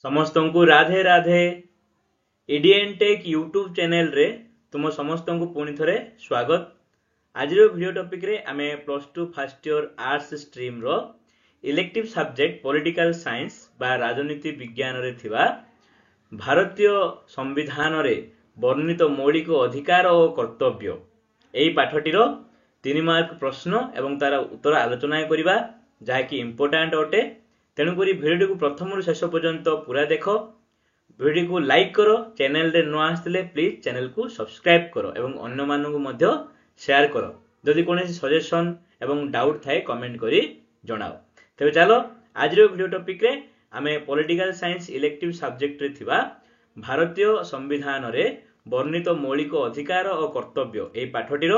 समस्त को Radhe Radhe. ADN take YouTube channel रे तुम समस्त को पुणी थे स्वागत। आज वीडियो टॉपिक रे आमे plus two first year arts stream रो इलेक्टिव सब्जेक्ट पॉलिटिकल साइंस बा राजनीति विज्ञान रे थिबा भारतीय संविधान रे वर्णित मौलिक अधिकार और कर्तव्य एई पाठटीर 3 मार्क प्रश्न एवं तार उत्तर आलोचना करिबा जाकी इंपोर्टेंट अटे। तेणुकरी भिडियो को प्रथम शेष पर्यंत पूरा देख। भिडियो को लाइक करो, चैनल रे न आसले प्लीज चैनल को सब्सक्राइब करो एवं अन्य मानू मध्य शेयर करो। जदि कोनोसी सजेशन एवं डाउट थाए कमेंट करी जणाओ। तेबे चलो आज वीडियो टॉपिक रे आमे पॉलिटिकल साइंस इलेक्टिव सब्जेक्ट रे थिबा भारतीय संविधान रे वर्णित मौलिक अधिकार और कर्तव्य एई पाठटीर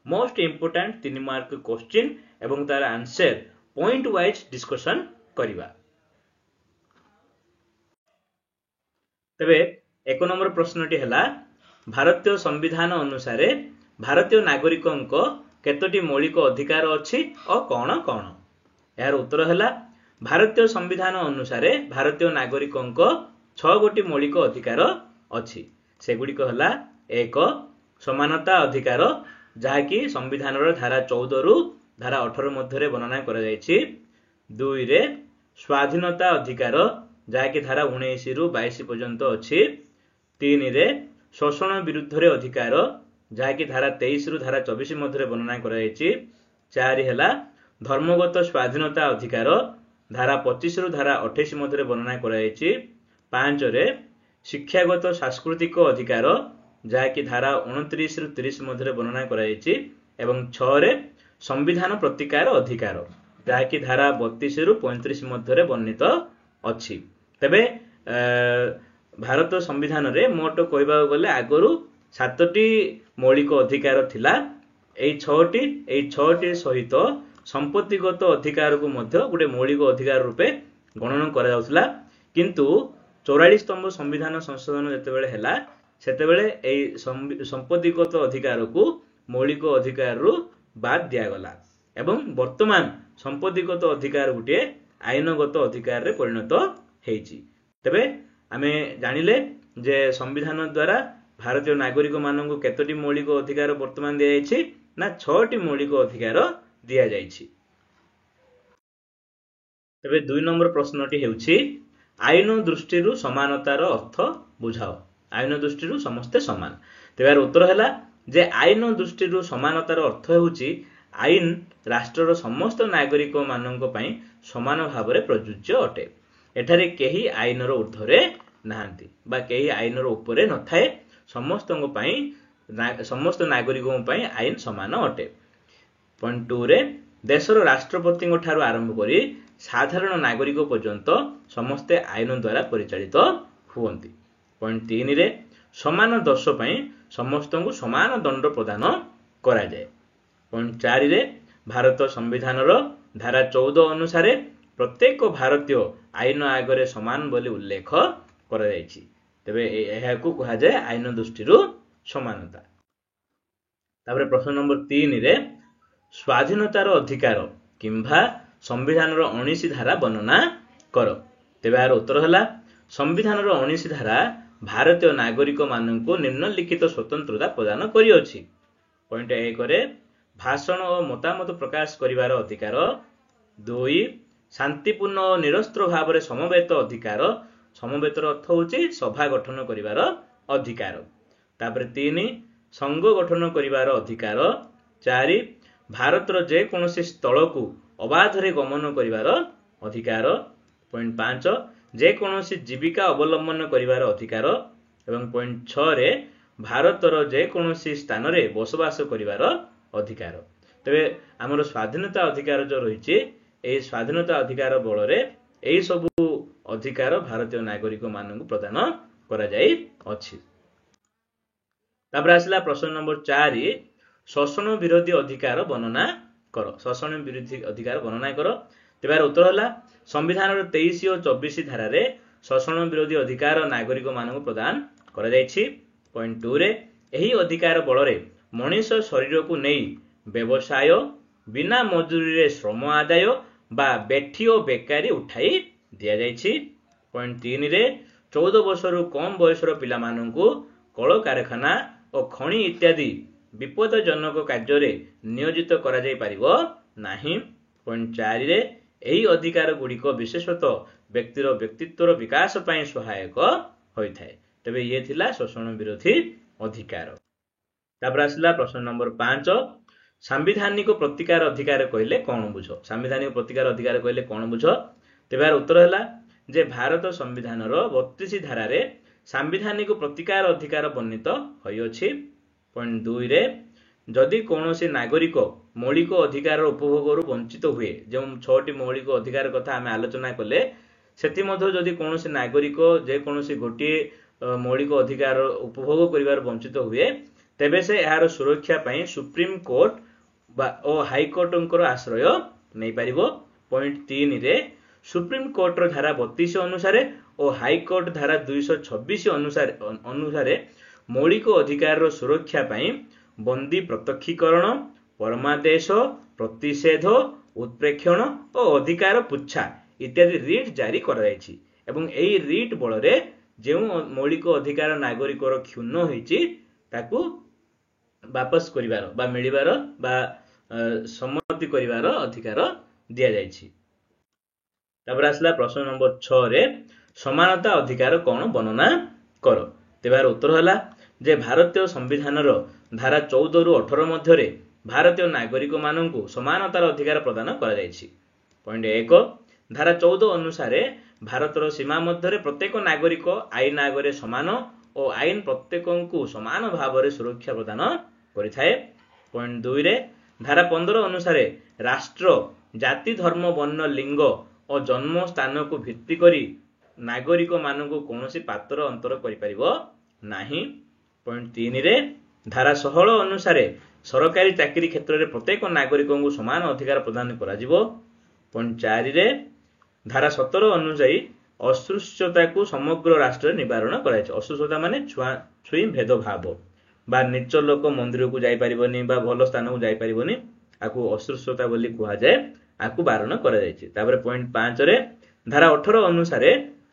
मोस्ट इंपोर्टेंट 3 मार्क क्वेश्चन एवं तार आंसर पॉइंट वाइज डिस्कशन करिबा। तेबे 1 नंबर प्रश्नटी हला भारतीय संविधान अनुसार भारतीय नागरिकंको केतोटी मौलिक अधिकार अछि और कौन कौन। यार उत्तर हला भारतीय संविधान अनुसार भारतीय नागरिकंको 6 गोटी मौलिक अधिकार अछि। सेगुडी हला 1 समानता अधिकार जहाँकि संविधान धारा 14 रु धारा 18 मध्य वर्णना करा जायछि। 2 रे स्वाधीनता अधिकार जहाँकि धारा 19 रु 22 पर्यंत अछि। 3 रे शोषण विरुद्ध रे अधिकार जहाँकि धारा 23 रु धारा 24 मध्य वर्णना करा जायछि। 4 हेला धर्मगत स्वाधीनता अधिकार धारा 25 रु धारा 28 मध्य वर्णना करा जायछि। 5 रे शिक्षागत सांस्कृतिक अधिकार जहाँकि धारा 29 रु 30 मध्य वर्णना करा जायछि। एवं 6 रे संविधान प्रतिकार अधिकार जहाँकि धारा 32 रु 35 मध्य वर्णित अछि। तेबे भारत संविधान रे मोट कहबा गले आगरु 7टी मौलिक अधिकार थिला। एई 6टी सहित संपत्तिगत अधिकार को मध्य गोटे मौलिक अधिकार रूपे गणना करा जाउथला। किंतु 44 स्तंभ संविधान संशोधन जेतेबेले हैला सेतेबेले एई संपत्तिगत अधिकार को मौलिक अधिकार रु बाद दिया गला एवं वर्तमान संपत्तिगत अधिकार गुटे आईनगत अधिकार रे परिणत हेछि। तबे आमे जानिले जे संविधान द्वारा भारतीय नागरिक माननकु केतोटी मौलिक अधिकार वर्तमान दिया जायछि ना 6टी मौलिक अधिकार दिया जायछि। तबे 2 नंबर प्रश्नटी हेउछि आईन दृष्टि समानतार अर्थ बुझाओ। आईन दृष्टि समस्ते समान। तेबार उत्तर हैला जे आईन दृष्टि समानतार अर्थ हेउछि आईन राष्ट्रर समस्त नागरिक माननक पई समान भाव रे प्रযোज्य अटे। एठारे केही आईनर ऊर्ध्वरे नाहंती बा केही आईनर ऊपरे न थाए। समस्तक पई समस्त नागरिकों पई आईन समान अटे। पॉइंट 2 रे देशर राष्ट्रपति ठारू आरंभ करी साधारण नागरिक पर्यंत समस्ते आईन द्वारा परिचालित हुवंती। पॉइंट 3 रे समान दोष पई समस्त को समान दंड प्रदान करा जाए। पॉइंट 4 रे भारत संविधान धारा 14 अनुसार प्रत्येक भारतीय आईन आगरे समान बोली उल्लेख करा जायछि। तबे एहाकू कहा जाय आईन दृष्टि समानता। तापर प्रश्न नंबर 3 रे स्वाधीनतार अधिकार किंबा संविधान 19 धारा वर्णना कर। तेबे यार उत्तर हला संविधान 19 धारा भारतीय नागरिक माननकु निम्नलिखित स्वतंत्रता प्रदान करी अछि। पॉइंट 1 रे भाषण और मतामत प्रकाश करिवार अधिकार। 2 शांतिपूर्ण और निरस्त्र भाव रे समवेत अधिकार। समवेतर अर्थ होछि सभा गठन करिवार अधिकार। तापर 3 संघ गठन करिवार अधिकार। 4 भारतर जे कोनोसी स्थल को अबाध रे गमन करिवार अधिकार। पॉइंट 5 जे कोनोसी जीविका अवलंबन करिवार अधिकार। एवं पॉइंट 6 रे भारतर जे कोनोसी स्थान रे बसवास करिवार अधिकार। तबे हमर स्वाधीनता अधिकार जो रहिछि ए स्वाधीनता अधिकार बल रे एई सब अधिकार भारतीय नागरिक माननकु प्रदान करा जाई अछि। तापर आसला प्रश्न नंबर 4 शोषण विरोधी अधिकार वर्णना कर। शोषण विरोधी अधिकार वर्णना कर। तेबार उत्तर हला संविधान 23 और 24 धारा रे शोषण विरोधी अधिकार नागरिक माननकु प्रदान करा जायछि। पॉइंट 2 रे एही अधिकार बल रे मनुष्य शरीर को नहीं व्यवसाय बिना मजूरी रे श्रम आदाय बा बेठी और बेकारी उठाई दिया जायछि। पॉइंट 3 रे 14 वर्षरु कम बयसर पिलामानंकु कल कारखाना और खଣି इत्यादि विपदजनक कार्य नियोजित करा जाय परिबो नाही। पॉइंट 4 रे एही अधिकार गुड़िक विशेषतः व्यक्तिर व्यक्तित्वर विकास पई सहायक होइथाय। तबे ये थिला शोषण विरोधी अधिकार। तापर आसला प्रश्न नंबर 5 सांविधानिक प्रतिकार अधिकार कहले कौन बुझ। सांविधानिक प्रतिकार अधिकार कहले कौन बुझ। तेबार उत्तर हैला जे भारत संविधान 32 धारा रे सांविधानिक प्रतिकार अधिकार वर्णित होई अछि। पॉइंट 2 रे जदि कोनोसी नागरिक मौलिक अधिकार उपभोग वंचित हुए जो 6टी मौलिक अधिकार कथा आम आलोचना कले सेति मध्य जदि कोनोसी नागरिक जे कोनोसी गोटे मौलिक अधिकार उपभोग करिवार वंचित हुए तेबे से यार सुरक्षा पई सुप्रीम कोर्ट और हाई कोर्ट आश्रय नहीं पारिबो। पॉइंट 3 रे सुप्रीम कोर्ट धारा 32 अनुसार और हाई कोर्ट धारा 226 अनुसार मौलिक अधिकार सुरक्षा पई बंदी प्रत्यक्षीकरण परमादेश प्रतिषेध उत्प्रेक्षण और अधिकार पुच्छा इत्यादि रिट जारी करा जायछि एवं एही रिट बल रे जे मौलिक अधिकार नागरिक क्षुण्ण होईछि ताकू वापस करिवार बा मिलिबार बा सम्मति करिवार अधिकार दिया जायछि। तापर आसला प्रश्न नंबर 6 रे समानता अधिकार कौन वर्णना कर। तेबार उत्तर हला जे भारतीय संविधान धारा 14 रु 18 मध्य रे भारतीय नागरिक माननकु समानतार अधिकार प्रदान करा जायछि। पॉइंट 1 धारा 14 अनुसार भारतर सीमा मध्य प्रत्येक नागरिक आईन आगरे समान और आईन प्रत्येकंकु समान भाव में सुरक्षा प्रदान करिथाए। पॉइंट 2 रे धारा 15 अनुसार राष्ट्र जाति धर्म वर्ण लिंग और जन्म स्थान को भित्ति करी नागरिक मानक कौनसी पात्र अंतर करि परिबो नाही। पॉइंट 3 रे धारा 16 अनुसार सरकारी चाकरी क्षेत्र में प्रत्येक नागरिक को समान अधिकार प्रदान करा जिवो। पॉइंट 4 रे धारा 17 अनुसार अस्पृश्यता को समग्र राष्ट्र निवारण कराई। अस्पृश्यता माने छुई भेदभाव बा नीच लोक मंदिर को जाई परिबोनी बा भल स्थान को जाई परिबोनी आकु अस्पृश्यता बोली कुहा जाए आकु बारण करा जायछि। तापर पॉइंट 5 रे धारा 18 अनुसार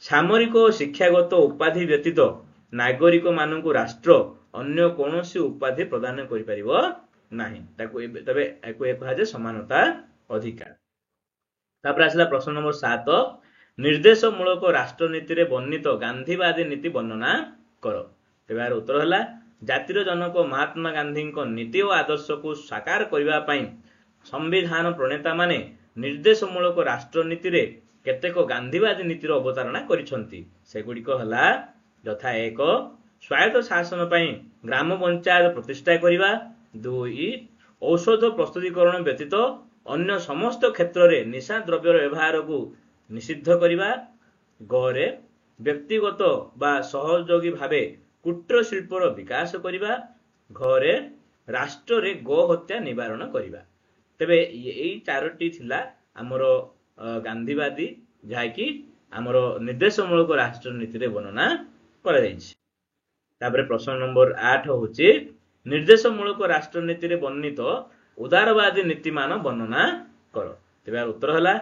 सामरिक और शिक्षागत उपाधि व्यतीत नागरिक मानकु राष्ट्र अन्य कोनोसी उपाधि प्रदान करि परिबो नाही ताकु तबे आकु कुहा जाय समानता अधिकार। तापर आसला प्रश्न नंबर 7 निर्देशमूलक राष्ट्रनीति रे वर्णित गांधीवादी नीति वर्णना कर। तेबार उत्तर हला जातिर जनक महात्मा गांधी नीति और आदर्श को साकार करबा पई संविधान प्रणेता माने निर्देशमूलक राष्ट्रनीति रे केतेक गांधीवादी नीतिर अवतारणा करिसंती। सेगुड़िक हला यथा 1 स्वायत्त शासन पई ग्राम पंचायत प्रतिष्ठा करिबा। 2 औषध प्रस्तुतिकरण व्यतीत अन्य समस्त क्षेत्र रे निशा द्रव्यर व्यवहार को निषिद्ध करिबा। गरे व्यक्तिगत बा सहयोगी भावे कुटीर शिल्पर विकास करिबा। घरे राष्ट्र रे गो हत्या निवारण करिबा। तबे एई चारोटी थिला हमर गांधीवादी जाकी हमर निर्देशमूलक राष्ट्रनीति रे वर्णना करा जायछि। तापर प्रश्न नंबर 8 होछि निर्देशमूलक राष्ट्रनीति रे वर्णित उदारवादी नीति मान वर्णना कर। तेबे उत्तर हला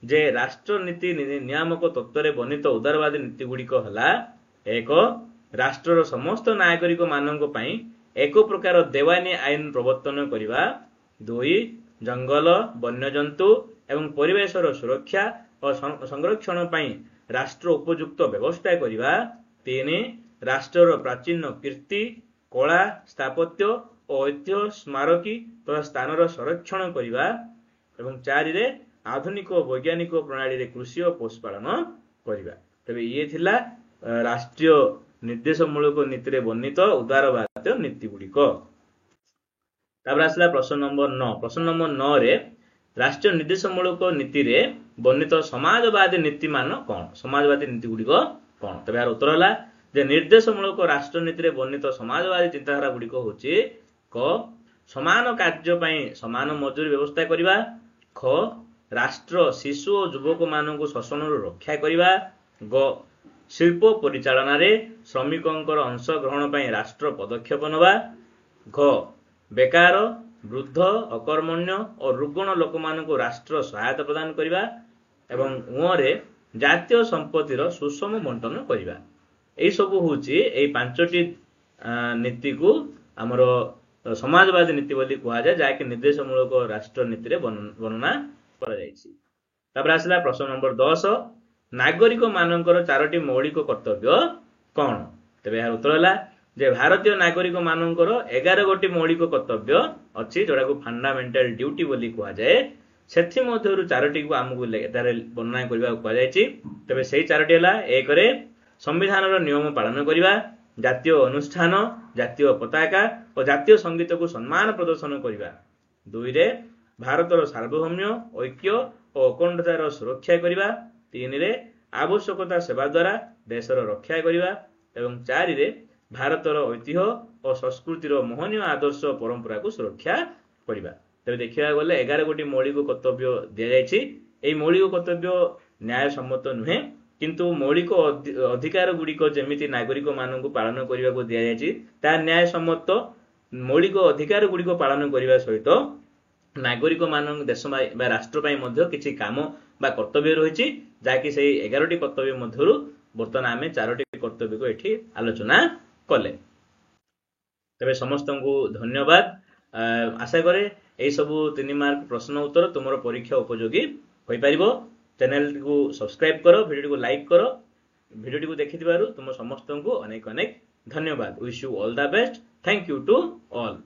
जे राष्ट्रनीति नियामक तत्व रे वर्णित उदारवादी नीति गुड़िक हला 1 राष्ट्रर समस्त नागरिक मानक पई एक प्रकार देवानी आईन प्रवर्तन करिबा। 2 जंगल वन्यजंतु एवं परिवेशर सुरक्षा और संरक्षण पई राष्ट्र उपयुक्त व्यवस्था करिबा। 3 राष्ट्रर प्राचीन कीर्ति कला स्थापत्य और ऐतिह्य स्मारकी तथा स्थानर संरक्षण करिबा। एवं 4 रे आधुनिक वैज्ञानिक प्रणाली रे कृषि और पशुपालन करिबा। तबे ये थिला राष्ट्रीय निर्देशमूलक नीति रे वर्णित उदारवाद नीति गुड़िक। तापर आसला प्रश्न नंबर 9। प्रश्न नंबर 9 रे राष्ट्रीय निर्देशमूलक नीति रे वर्णित समाजवादी नीति मान कौन। समाजवादी नीति गुड़िक कौन। तबे यार उत्तर हला जे निर्देशमूलक राष्ट्रनीति रे वर्णित समाजवादी चिंताधारा गुड़िक होछि क समान कार्य पई समान मजूरी व्यवस्था करिबा। ख राष्ट्र शिशु और युवक मानक शोषण रक्षा करिबा। ग शिल्प परिचालन रे श्रमिकंकर अंश ग्रहण पई राष्ट्र पदक्षेप नबा। घ बेकार वृद्ध अकर्मण्य और रुग्ण लोक मानक राष्ट्र सहायता प्रदान करिबा। एवं रे ଜାତୀୟ ସମ୍ପତ୍ତିର ସୁଷମ ବଣ୍ଟନ କରିବା। ଏଇ ସବୁ ହଉଛି ଏଇ ପାଞ୍ଚଟି ନୀତିକୁ ଆମର ସମାଜବାଦୀ ନୀତି ବୋଲି କୁହାଯାଏ, ଯାହାକି ନିର୍ଦ୍ଦେଶମୂଳକ ରାଷ୍ଟ୍ର ନୀତିରେ ବର୍ଣ୍ଣନା କରାଯାଇଛି। ତାପରେ ଆସିଲା ପ୍ରଶ୍ନ ନମ୍ବର 10, ନାଗରିକ ମାନଙ୍କର 4ଟି ମୌଳିକ କର୍ତ୍ତବ୍ୟ କଣ? ତେବେ ଏହାର ଉତ୍ତର ହେଲା ଯେ ଭାରତୀୟ ନାଗରିକ ମାନଙ୍କର 11 ଗୋଟି ମୌଳିକ କର୍ତ୍ତବ୍ୟ ଅଛି, ଯୋଉଟାକୁ ଫଣ୍ଡାମେଣ୍ଟାଲ ଡ୍ୟୁଟି ବୋଲି କୁହାଯାଏ। ସେଥିମଧ୍ୟରୁ 4ଟିକୁ ଆମକୁ ଏଠାରେ ବର୍ଣ୍ଣନା କରିବାକୁ କୁହାଯାଇଛି। ତେବେ ସେଇ 4ଟି ହେଲା, 1ରେ ସମ୍ବିଧାନର ନିୟମ ପାଳନ କରିବା, ଜାତୀୟ ଅନୁଷ୍ଠାନ, ଜାତୀୟ ପତାକା ଓ ଜାତୀୟ ସଙ୍ଗୀତକୁ ସମ୍ମାନ ପ୍ରଦର୍ଶନ କରିବା। 2ରେ ଭାରତର ସାର୍ବଭୌମ୍ୟ, ଐକ୍ୟ ଓ ଅଖଣ୍ଡତାର ସୁରକ୍ଷା କରିବା। 3ରେ ଆବଶ୍ୟକତା ସେବା ଦ୍ୱାରା ଦେଶର ରକ୍ଷା କରିବା। ଏବଂ 4ରେ ଭାରତର ଐତିହ୍ୟ ଓ ସଂସ୍କୃତିର ମୋହନୀୟ ଆଦର୍ଶ ପରମ୍ପରାକୁ ସୁରକ୍ଷା କରିବା। ତେବେ ଦେଖିବାକୁ ଗଲେ 11 ଗୋଟି ମୌଳିକ କର୍ତ୍ତବ୍ୟ ଦିଆଯାଇଛି। ଏହି ମୌଳିକ କର୍ତ୍ତବ୍ୟ ନ୍ୟାୟସମ୍ମତ ନୁହେଁ, କିନ୍ତୁ ମୌଳିକ ଅଧିକାର ଗୁଡ଼ିକ ଯେମିତି ନାଗରିକ ମାନଙ୍କୁ ପାଳନ କରିବାକୁ ଦିଆଯାଇଛି ତାହା ନ୍ୟାୟସମ୍ମତ। ମୌଳିକ ଅଧିକାର ଗୁଡ଼ିକ ପାଳନ କରିବା ସହିତ ନାଗରିକ ମାନଙ୍କ ଦେଶ ବା ରାଷ୍ଟ୍ର ପାଇଁ ମଧ୍ୟ କିଛି କାମ ବା କର୍ତ୍ତବ୍ୟ ରହିଛି, ଯାହାକି ସେଇ 11ଟି କର୍ତ୍ତବ୍ୟ ମଧ୍ୟରୁ ବର୍ତ୍ତମାନ ଆମେ 4ଟି କର୍ତ୍ତବ୍ୟକୁ ଏଠି ଆଲୋଚନା କଲେ। ତେବେ ସମସ୍ତଙ୍କୁ ଧନ୍ୟବାଦ। ଆଶା କରେ এই ସବୁ 3 ମାର୍କ ପ୍ରଶ୍ନ ଉତ୍ତର ତୁମର ପରୀକ୍ଷା ଉପଯୋଗୀ ହୋଇପାରିବ। ଚ୍ୟାନେଲକୁ ସବସ୍କ୍ରାଇବ କର, ଭିଡ଼ିଓଟିକୁ ଲାଇକ୍ କର। ଭିଡ଼ିଓଟିକୁ ଦେଖିଥିବାରୁ ତୁମ ସମସ୍ତଙ୍କୁ ଅନେକ ଅନେକ ଧନ୍ୟବାଦ। Wish you all the best. Thank you to all.